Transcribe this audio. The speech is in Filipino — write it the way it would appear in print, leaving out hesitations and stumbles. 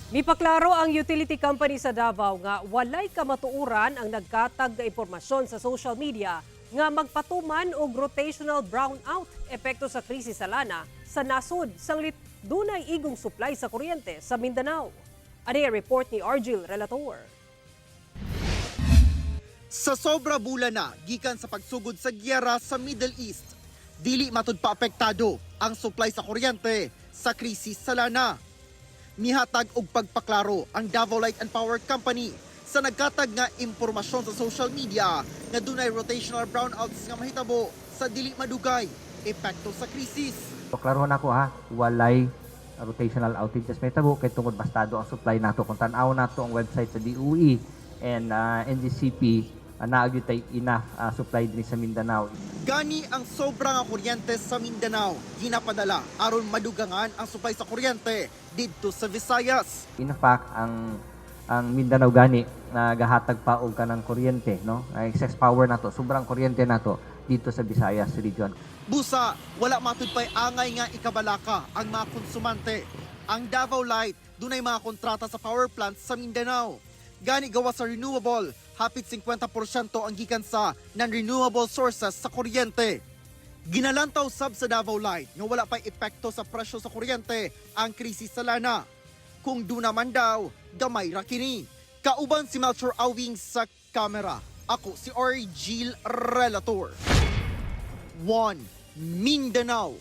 Mipaklaro ang utility company sa Davao nga walay kamatuuran ang nagkatag nga impormasyon sa social media nga magpatuman og rotational brownout epekto sa krisis sa lana sa nasod sanglit dunay igong supply sa kuryente sa Mindanao. Ani ang report ni Argil Relator. Sa sobra bula na gikan sa pagsugod sa giyera sa Middle East, dili matud pa apektado ang supply sa kuryente sa krisis sa lana. Mihatag og pagpaklaro ang Davao Light and Power Company sa nagkatag nga impormasyon sa social media nga dunay rotational brownouts nga mahitabo sa dili madugay epekto sa krisis. Klarohan ako walay rotational outages may tabo kay tungod bastado ang supply nato kung tan-aw nato ang website sa DOE and NGCP naagyo tay enough supply din sa Mindanao. Gani ang sobra nga kuryente sa Mindanao ginapadala aron madugangan ang supply sa kuryente didto sa Visayas. In fact, ang Mindanao gani nagahatag pa og kanang kuryente, no? Excess power nato, sobrang kuryente nato dito sa Visayas region. Busa, wala matud pay angay nga ikabalaka ang mga konsumante. Ang Davao Light dunay mga kontrata sa power plants sa Mindanao. Gani gawa sa renewable, hapit 50% ang gikan sa non-renewable sources sa kuryente. Ginalantaw sab sa Davao Light nga wala pay epekto sa presyo sa kuryente ang krisis sa lana. Kung duna man daw, gamay ra kini. Kauban si Melchor Awing sa kamera. Ako si Argil Relator. 1 Mindanao.